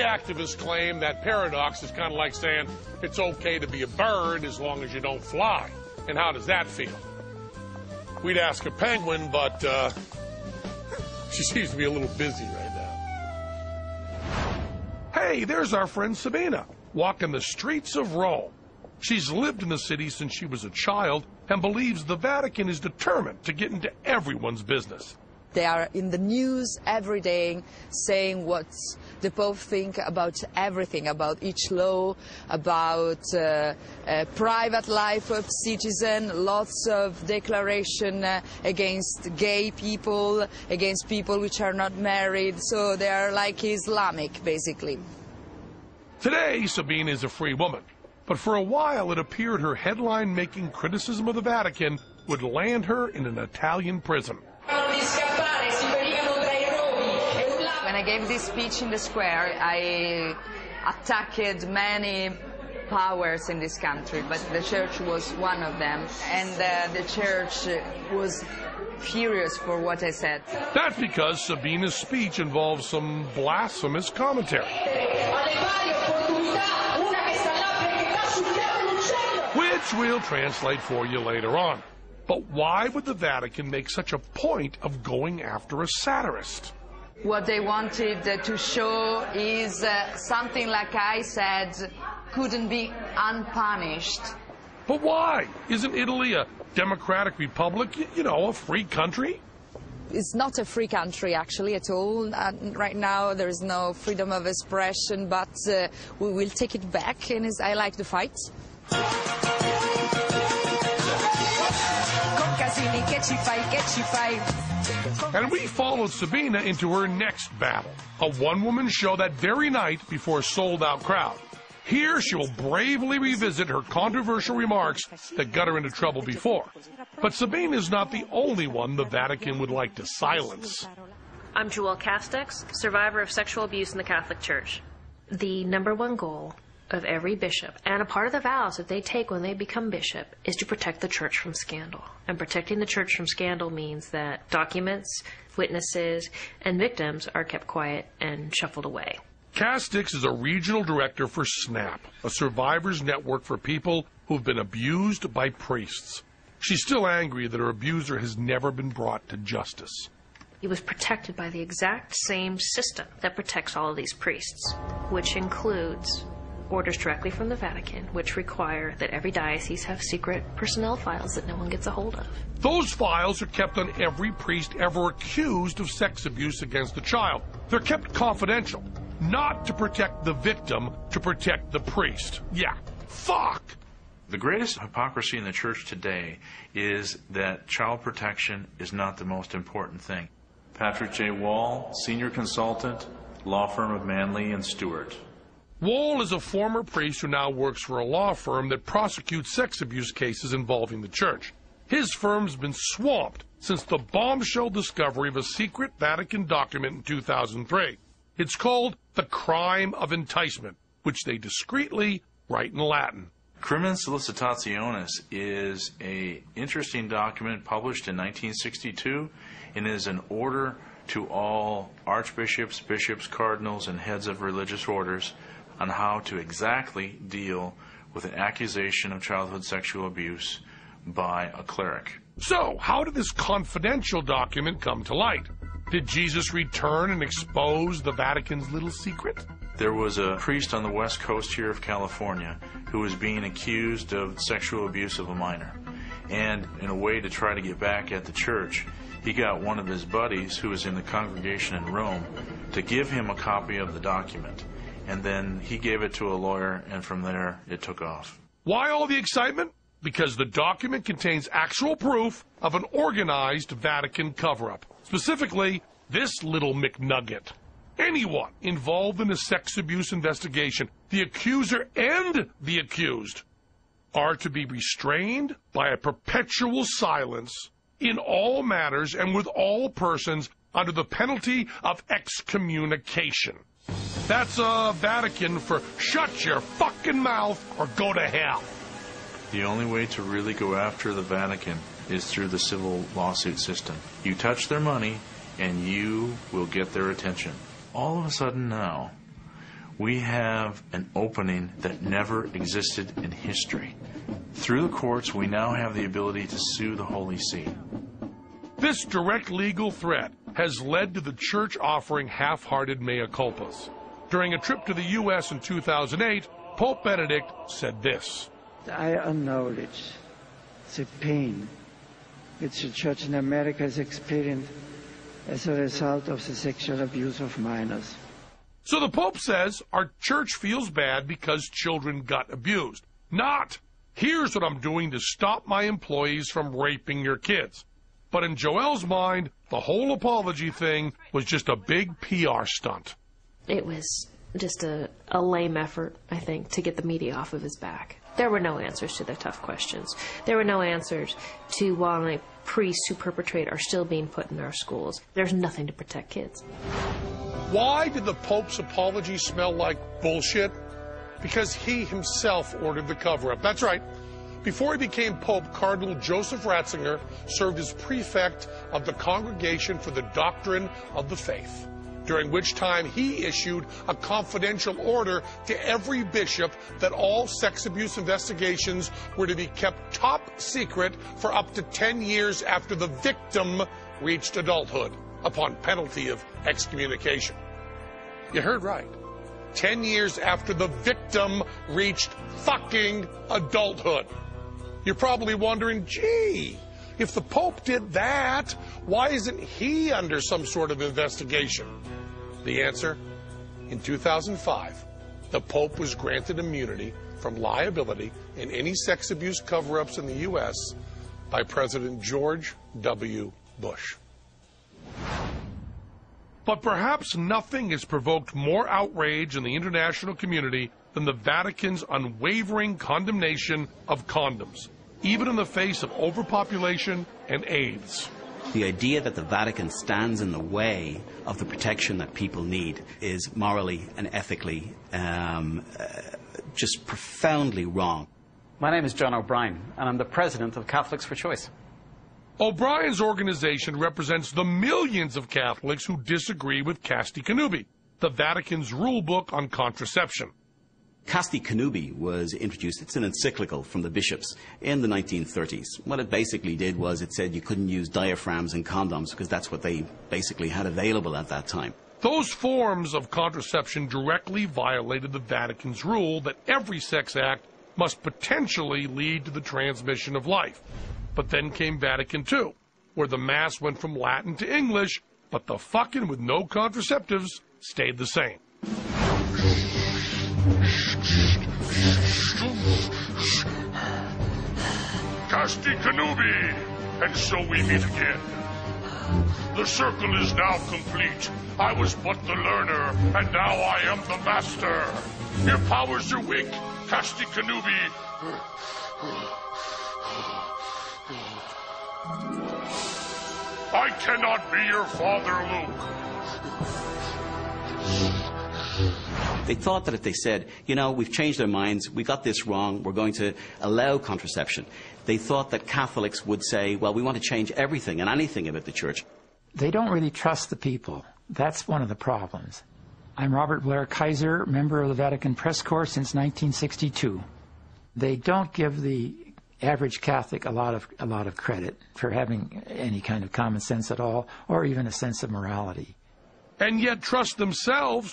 activists claim that paradox is kind of like saying it's okay to be a bird as long as you don't fly. And how does that feel? We'd ask a penguin, but she seems to be a little busy right now. Hey, there's our friend Sabina, walking the streets of Rome. She's lived in the city since she was a child and believes the Vatican is determined to get into everyone's business. They are in the news every day saying what the Pope thinks about everything, about each law, about private life of citizen, lots of declaration against gay people, against people which are not married. So they are like Islamic, basically. Today, Sabine is a free woman. But for a while, it appeared her headline-making criticism of the Vatican would land her in an Italian prison. When I gave this speech in the square, I attacked many powers in this country, but the church was one of them, and the church was furious for what I said. That's because Sabina's speech involves some blasphemous commentary, which we'll translate for you later on. But why would the Vatican make such a point of going after a satirist? What they wanted to show is something, like I said, couldn't be unpunished. But why? Isn't Italy a democratic republic, you know, a free country? It's not a free country, actually, at all. Right now, there is no freedom of expression, but we will take it back, and I like the fight. And we followed Sabina into her next battle, a one-woman show that very night before a sold-out crowd. Here she will bravely revisit her controversial remarks that got her into trouble before. But Sabina is not the only one the Vatican would like to silence. I'm Jewel Castex, survivor of sexual abuse in the Catholic Church. The #1 goal of every bishop, and a part of the vows that they take when they become bishop, is to protect the church from scandal. And protecting the church from scandal means that documents, witnesses, and victims are kept quiet and shuffled away. Castix is a regional director for SNAP, a survivors network for people who've been abused by priests. She's still angry that her abuser has never been brought to justice. He was protected by the exact same system that protects all of these priests, which includes orders directly from the Vatican, which require that every diocese have secret personnel files that no one gets a hold of. Those files are kept on every priest ever accused of sex abuse against a child. They're kept confidential, not to protect the victim, to protect the priest. Yeah, fuck! The greatest hypocrisy in the church today is that child protection is not the most important thing. Patrick J. Wall, Senior Consultant, Law Firm of Manley and Stewart. Wall is a former priest who now works for a law firm that prosecutes sex abuse cases involving the church. His firm's been swamped since the bombshell discovery of a secret Vatican document in 2003. It's called the crime of enticement, which they discreetly write in Latin. Crimen Solicitationis is an interesting document published in 1962 and is an order to all archbishops, bishops, cardinals, and heads of religious orders on how to exactly deal with an accusation of childhood sexual abuse by a cleric. So, how did this confidential document come to light? Did Jesus return and expose the Vatican's little secret? There was a priest on the west coast here of California who was being accused of sexual abuse of a minor. And in a way to try to get back at the church, he got one of his buddies who was in the congregation in Rome to give him a copy of the document. And then he gave it to a lawyer, and from there, it took off. Why all the excitement? Because the document contains actual proof of an organized Vatican cover-up. Specifically, this little McNugget. Anyone involved in a sex abuse investigation, the accuser and the accused, are to be restrained by a perpetual silence in all matters and with all persons under the penalty of excommunication. That's Vatican for shut your fucking mouth or go to hell. The only way to really go after the Vatican is through the civil lawsuit system. You touch their money and you will get their attention. All of a sudden now, we have an opening that never existed in history. Through the courts, we now have the ability to sue the Holy See. This direct legal threat has led to the Church offering half-hearted mea culpas. During a trip to the U.S. in 2008, Pope Benedict said this: I acknowledge the pain which the Church in America has experienced as a result of the sexual abuse of minors. So the Pope says our Church feels bad because children got abused. Not, here's what I'm doing to stop my employees from raping your kids. But in Joelle's mind, the whole apology thing was just a big PR stunt. It was just a lame effort, I think, to get the media off of his back. There were no answers to the tough questions. There were no answers to why priests who perpetrate are still being put in our schools. There's nothing to protect kids. Why did the Pope's apology smell like bullshit? Because he himself ordered the cover-up. That's right. Before he became Pope, Cardinal Joseph Ratzinger served as prefect of the Congregation for the Doctrine of the Faith, during which time he issued a confidential order to every bishop that all sex abuse investigations were to be kept top secret for up to 10 years after the victim reached adulthood, upon penalty of excommunication. You heard right. 10 years after the victim reached fucking adulthood. You're probably wondering, gee, if the Pope did that, why isn't he under some sort of investigation? The answer? In 2005, the Pope was granted immunity from liability in any sex abuse cover-ups in the U.S. by President George W. Bush. But perhaps nothing has provoked more outrage in the international community than the Vatican's unwavering condemnation of condoms, even in the face of overpopulation and AIDS. The idea that the Vatican stands in the way of the protection that people need is morally and ethically just profoundly wrong. My name is John O'Brien, and I'm the president of Catholics for Choice. O'Brien's organization represents the millions of Catholics who disagree with Casti Connubii, the Vatican's rule book on contraception. Casti Connubii was introduced, it's an encyclical from the bishops in the 1930s. What it basically did was it said you couldn't use diaphragms and condoms because that's what they basically had available at that time. Those forms of contraception directly violated the Vatican's rule that every sex act must potentially lead to the transmission of life. But then came Vatican II, where the Mass went from Latin to English, but the fucking with no contraceptives stayed the same. Casti Connubii, and so we meet again. The circle is now complete. I was but the learner, and now I am the master. Your powers are weak, Casti Connubii. I cannot be your father, Luke. They thought that if they said, you know, we've changed our minds, we got this wrong, we're going to allow contraception, they thought that Catholics would say, well, we want to change everything and anything about the Church. They don't really trust the people. That's one of the problems. I'm Robert Blair Kaiser, member of the Vatican Press Corps since 1962. They don't give the average Catholic a lot of credit for having any kind of common sense at all, or even a sense of morality. And yet trust themselves